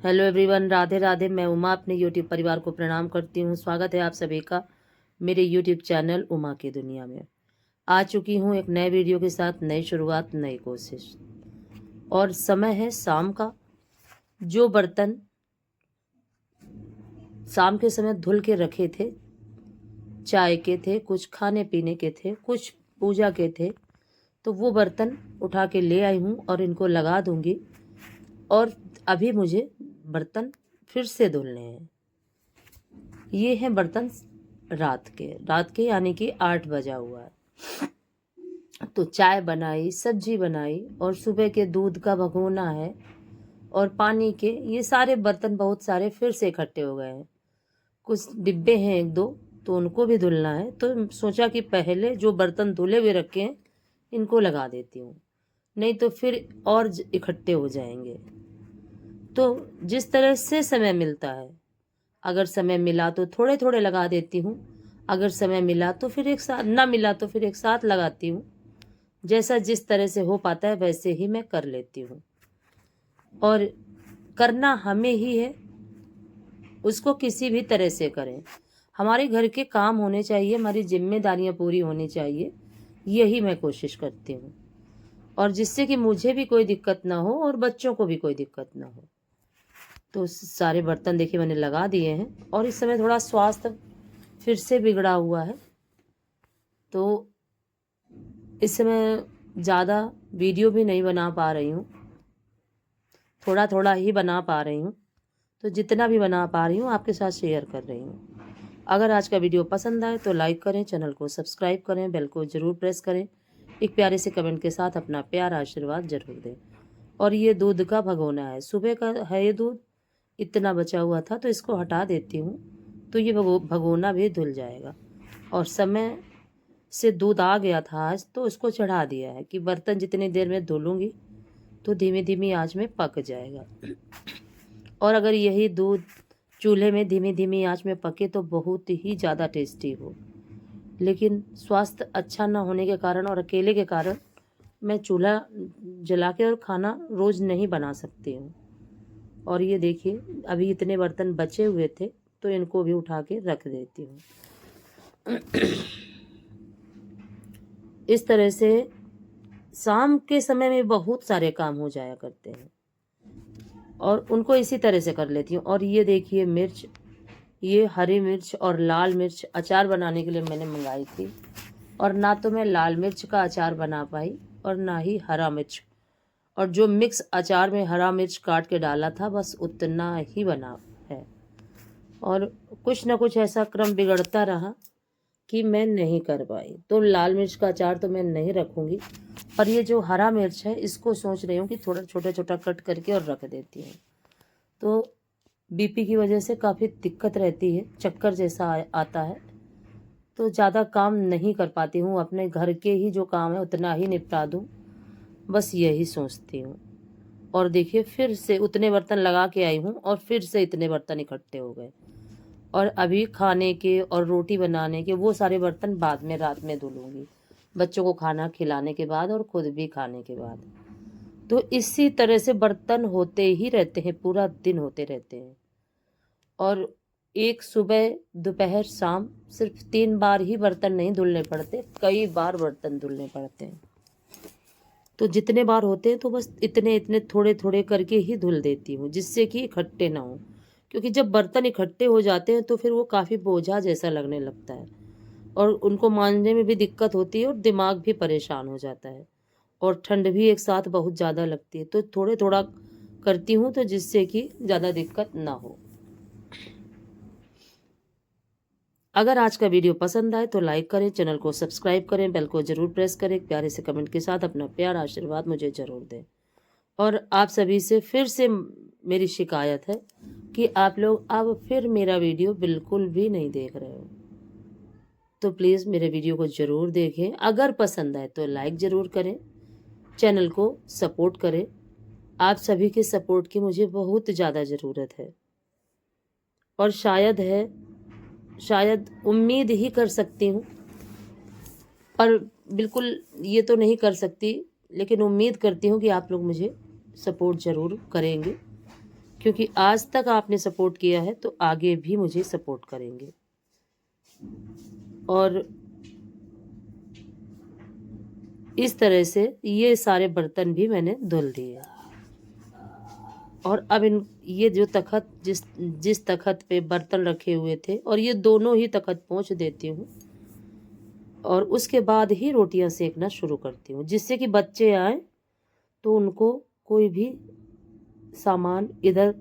Hello everyone, Radhe Radhe. मैं उमा अपने YouTube परिवार को प्रणाम करती हूँ। स्वागत है आप सभी का मेरे यूट्यूब चैनल उमा की दुनिया में। आ चुकी हूँ एक नए वीडियो के साथ, नई शुरुआत, नई कोशिश। और समय है शाम का। जो बर्तन शाम के समय धुल के रखे थे, चाय के थे, कुछ खाने पीने के थे, कुछ पूजा के थे, तो वो बर्तन उठा के ले आई हूँ और इनको लगा दूंगी। और अभी मुझे बर्तन फिर से धुलने हैं। ये हैं बर्तन रात के यानी कि 8 बजा हुआ है। तो चाय बनाई, सब्जी बनाई और सुबह के दूध का भगोना है और पानी के ये सारे बर्तन बहुत सारे फिर से इकट्ठे हो गए हैं। कुछ डिब्बे हैं एक दो, तो उनको भी धुलना है। तो सोचा कि पहले जो बर्तन धुले हुए रखे हैं इनको लगा देती हूँ, नहीं तो फिर और इकट्ठे हो जाएंगे। तो जिस तरह से समय मिलता है, अगर समय मिला तो थोड़े थोड़े लगा देती हूँ, अगर समय मिला तो फिर एक साथ, ना मिला तो फिर एक साथ लगाती हूँ। जैसा जिस तरह से हो पाता है वैसे ही मैं कर लेती हूँ। और करना हमें ही है, उसको किसी भी तरह से करें। हमारे घर के काम होने चाहिए, हमारी जिम्मेदारियां पूरी होनी चाहिए, यही मैं कोशिश करती हूँ। और जिससे कि मुझे भी कोई दिक्कत ना हो और बच्चों को भी कोई दिक्कत ना हो। तो सारे बर्तन देखिए मैंने लगा दिए हैं। और इस समय थोड़ा स्वास्थ्य फिर से बिगड़ा हुआ है, तो इस समय ज़्यादा वीडियो भी नहीं बना पा रही हूँ, थोड़ा थोड़ा ही बना पा रही हूँ। तो जितना भी बना पा रही हूँ आपके साथ शेयर कर रही हूँ। अगर आज का वीडियो पसंद आए तो लाइक करें, चैनल को सब्सक्राइब करें, बेल को ज़रूर प्रेस करें, एक प्यारे से कमेंट के साथ अपना प्यार आशीर्वाद जरूर दें। और ये दूध का भगोना है, सुबह का है ये दूध, इतना बचा हुआ था तो इसको हटा देती हूँ, तो ये भगोना भी धुल जाएगा। और समय से दूध आ गया था आज, तो उसको चढ़ा दिया है कि बर्तन जितनी देर में धुलूंगी तो धीमी धीमी आंच में पक जाएगा। और अगर यही दूध चूल्हे में धीमी धीमी आंच में पके तो बहुत ही ज़्यादा टेस्टी हो। लेकिन स्वास्थ्य अच्छा ना होने के कारण और अकेले के कारण मैं चूल्हा जला के और खाना रोज़ नहीं बना सकती हूँ। और ये देखिए अभी इतने बर्तन बचे हुए थे तो इनको भी उठा के रख देती हूँ। इस तरह से शाम के समय में बहुत सारे काम हो जाया करते हैं और उनको इसी तरह से कर लेती हूँ। और ये देखिए मिर्च, ये हरी मिर्च और लाल मिर्च अचार बनाने के लिए मैंने मंगाई थी, और ना तो मैं लाल मिर्च का अचार बना पाई और ना ही हरा मिर्च। और जो मिक्स अचार में हरा मिर्च काट के डाला था बस उतना ही बना है। और कुछ ना कुछ ऐसा क्रम बिगड़ता रहा कि मैं नहीं कर पाई। तो लाल मिर्च का अचार तो मैं नहीं रखूँगी, और ये जो हरा मिर्च है इसको सोच रही हूँ कि थोड़ा छोटा छोटा कट करके और रख देती हूँ। तो बीपी की वजह से काफ़ी दिक्कत रहती है, चक्कर जैसा आता है, तो ज़्यादा काम नहीं कर पाती हूँ। अपने घर के ही जो काम है उतना ही निपटा दूँ, बस यही सोचती हूँ। और देखिए फिर से उतने बर्तन लगा के आई हूँ और फिर से इतने बर्तन इकट्ठे हो गए। और अभी खाने के और रोटी बनाने के वो सारे बर्तन बाद में रात में धुलूंगी, बच्चों को खाना खिलाने के बाद और खुद भी खाने के बाद। तो इसी तरह से बर्तन होते ही रहते हैं, पूरा दिन होते रहते हैं। और एक सुबह, दोपहर, शाम, सिर्फ 3 बार ही बर्तन नहीं धुलने पड़ते, कई बार बर्तन धुलने पड़ते हैं। तो जितने बार होते हैं तो बस इतने इतने थोड़े थोड़े करके ही धुल देती हूँ, जिससे कि इकट्ठे ना हो। क्योंकि जब बर्तन इकट्ठे हो जाते हैं तो फिर वो काफ़ी बोझा जैसा लगने लगता है और उनको मांजने में भी दिक्कत होती है और दिमाग भी परेशान हो जाता है और ठंड भी एक साथ बहुत ज़्यादा लगती है। तो थोड़े थोड़ा करती हूँ तो जिससे कि ज़्यादा दिक्कत ना हो। अगर आज का वीडियो पसंद आए तो लाइक करें, चैनल को सब्सक्राइब करें, बेल को ज़रूर प्रेस करें, प्यारे से कमेंट के साथ अपना प्यार आशीर्वाद मुझे ज़रूर दें। और आप सभी से फिर से मेरी शिकायत है कि आप लोग अब फिर मेरा वीडियो बिल्कुल भी नहीं देख रहे हो। तो प्लीज़ मेरे वीडियो को ज़रूर देखें, अगर पसंद आए तो लाइक ज़रूर करें, चैनल को सपोर्ट करें। आप सभी के सपोर्ट की मुझे बहुत ज़्यादा ज़रूरत है। और शायद उम्मीद ही कर सकती हूँ, पर बिल्कुल ये तो नहीं कर सकती, लेकिन उम्मीद करती हूँ कि आप लोग मुझे सपोर्ट ज़रूर करेंगे, क्योंकि आज तक आपने सपोर्ट किया है तो आगे भी मुझे सपोर्ट करेंगे। और इस तरह से ये सारे बर्तन भी मैंने धुल दिए। और अब ये जो तखत जिस तखत पे बर्तन रखे हुए थे, और ये दोनों ही तखत पोंछ देती हूँ और उसके बाद ही रोटियां सेकना शुरू करती हूँ, जिससे कि बच्चे आए तो उनको कोई भी सामान इधर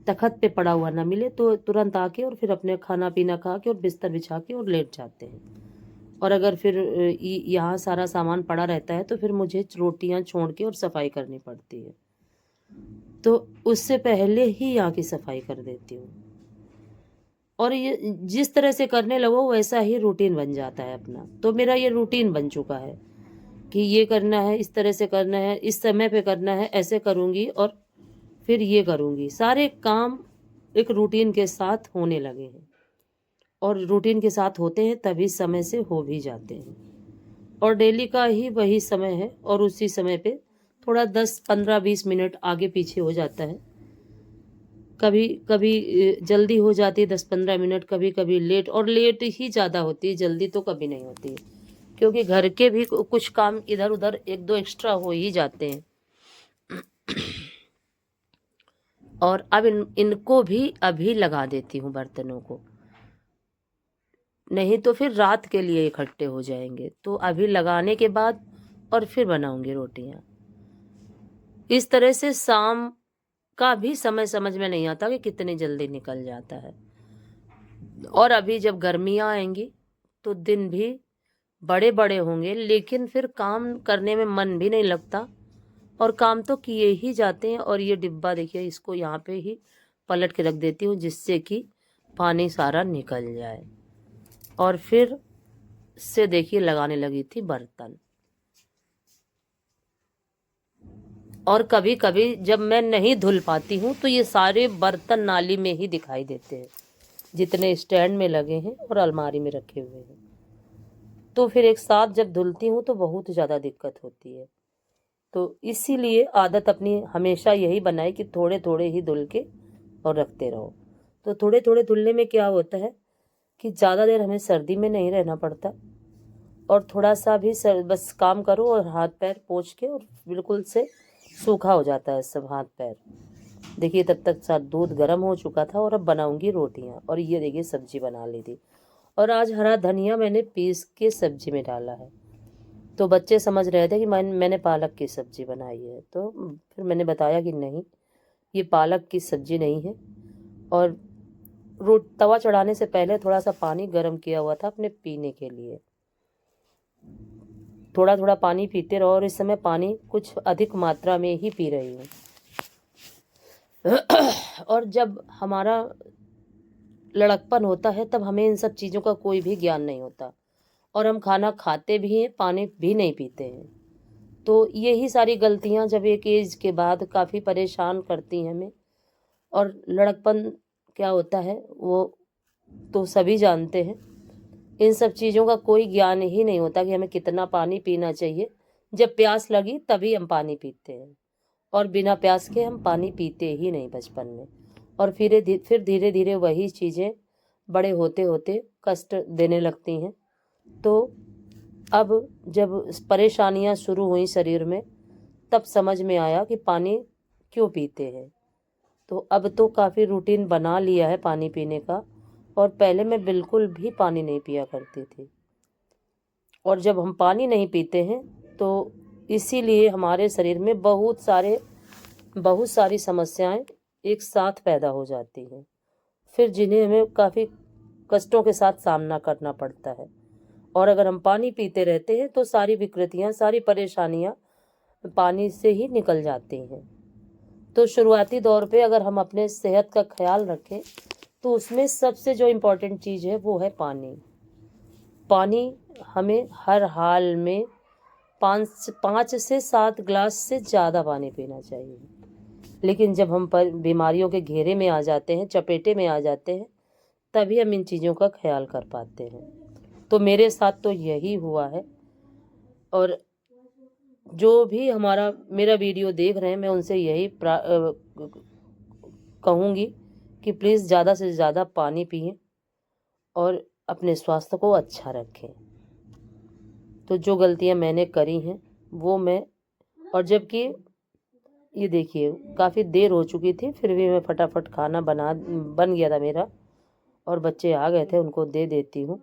तखत पे पड़ा हुआ ना मिले, तो तुरंत आके और फिर अपने खाना पीना खा के और बिस्तर बिछा के और लेट जाते हैं। और अगर फिर यहाँ सारा सामान पड़ा रहता है तो फिर मुझे रोटियां छोड़ के और सफाई करनी पड़ती है, तो उससे पहले ही यहाँ की सफाई कर देती हूँ। और ये जिस तरह से करने लगो वैसा ही रूटीन बन जाता है अपना। तो मेरा ये रूटीन बन चुका है कि ये करना है, इस तरह से करना है, इस समय पे करना है, ऐसे करूँगी और फिर ये करूँगी। सारे काम एक रूटीन के साथ होने लगे हैं, और रूटीन के साथ होते हैं तभी समय से हो भी जाते हैं। और डेली का ही वही समय है, और उसी समय पे थोड़ा 10, 15, 20 मिनट आगे पीछे हो जाता है। कभी कभी जल्दी हो जाती है 10-15 मिनट, कभी कभी लेट, और लेट ही ज़्यादा होती है, जल्दी तो कभी नहीं होती है, क्योंकि घर के भी कुछ काम इधर उधर 1-2 एक्स्ट्रा हो ही जाते हैं। और अब इनको भी अभी लगा देती हूँ बर्तनों को, नहीं तो फिर रात के लिए इकट्ठे हो जाएंगे। तो अभी लगाने के बाद और फिर बनाऊंगी रोटियां। इस तरह से शाम का भी समय समझ में नहीं आता कि कितनी जल्दी निकल जाता है। और अभी जब गर्मियाँ आएंगी तो दिन भी बड़े बड़े होंगे, लेकिन फिर काम करने में मन भी नहीं लगता, और काम तो किए ही जाते हैं। और ये डिब्बा देखिए, इसको यहाँ पे ही पलट के रख देती हूँ, जिससे कि पानी सारा निकल जाए। और फिर से देखिए लगाने लगी थी बर्तन। और कभी कभी जब मैं नहीं धुल पाती हूँ तो ये सारे बर्तन नाली में ही दिखाई देते हैं, जितने स्टैंड में लगे हैं और अलमारी में रखे हुए हैं। तो फिर एक साथ जब धुलती हूँ तो बहुत ज़्यादा दिक्कत होती है। तो इसीलिए आदत अपनी हमेशा यही बनाई कि थोड़े थोड़े ही धुल के और रखते रहो। तो थोड़े थोड़े धुलने में क्या होता है कि ज़्यादा देर हमें सर्दी में नहीं रहना पड़ता, और थोड़ा सा भी बस काम करो और हाथ पैर पोंछ के और बिल्कुल से सूखा हो जाता है सब हाथ पैर। देखिए तब तक साथ दूध गर्म हो चुका था, और अब बनाऊंगी रोटियां। और ये देखिए सब्जी बना ली थी, और आज हरा धनिया मैंने पीस के सब्जी में डाला है। तो बच्चे समझ रहे थे कि मैंने पालक की सब्जी बनाई है, तो फिर मैंने बताया कि नहीं, ये पालक की सब्जी नहीं है। और तवा चढ़ाने से पहले थोड़ा सा पानी गर्म किया हुआ था अपने पीने के लिए। थोड़ा थोड़ा पानी पीते रहो, और इस समय पानी कुछ अधिक मात्रा में ही पी रही हूँ। और जब हमारा लड़कपन होता है तब हमें इन सब चीज़ों का कोई भी ज्ञान नहीं होता, और हम खाना खाते भी हैं, पानी भी नहीं पीते हैं। तो यही सारी गलतियां जब एक एज के बाद काफ़ी परेशान करती हैं हमें। और लड़कपन क्या होता है वो तो सभी जानते हैं। इन सब चीज़ों का कोई ज्ञान ही नहीं होता कि हमें कितना पानी पीना चाहिए। जब प्यास लगी तभी हम पानी पीते हैं, और बिना प्यास के हम पानी पीते ही नहीं बचपन में। और फिर धीरे धीरे वही चीज़ें बड़े होते होते कष्ट देने लगती हैं। तो अब जब परेशानियां शुरू हुई शरीर में, तब समझ में आया कि पानी क्यों पीते हैं। तो अब तो काफ़ी रूटीन बना लिया है पानी पीने का, और पहले मैं बिल्कुल भी पानी नहीं पिया करती थी। और जब हम पानी नहीं पीते हैं तो इसीलिए हमारे शरीर में बहुत सारी समस्याएं एक साथ पैदा हो जाती हैं, फिर जिन्हें हमें काफ़ी कष्टों के साथ सामना करना पड़ता है। और अगर हम पानी पीते रहते हैं तो सारी विकृतियां, सारी परेशानियां पानी से ही निकल जाती हैं। तो शुरुआती दौर पे अगर हम अपने सेहत का ख्याल रखें तो उसमें सबसे जो इम्पोर्टेंट चीज़ है वो है पानी। पानी हमें हर हाल में 5 से 7 ग्लास से ज़्यादा पानी पीना चाहिए। लेकिन जब हम बीमारियों के घेरे में आ जाते हैं, चपेटे में आ जाते हैं, तभी हम इन चीज़ों का ख्याल कर पाते हैं। तो मेरे साथ तो यही हुआ है। और जो भी मेरा वीडियो देख रहे हैं, मैं उनसे यही कहूँगी कि प्लीज़ ज़्यादा से ज़्यादा पानी पिएं और अपने स्वास्थ्य को अच्छा रखें। तो जो गलतियां मैंने करी हैं वो मैं, और जबकि ये देखिए काफ़ी देर हो चुकी थी फिर भी मैं फटाफट खाना बन गया था मेरा और बच्चे आ गए थे, उनको दे देती हूँ।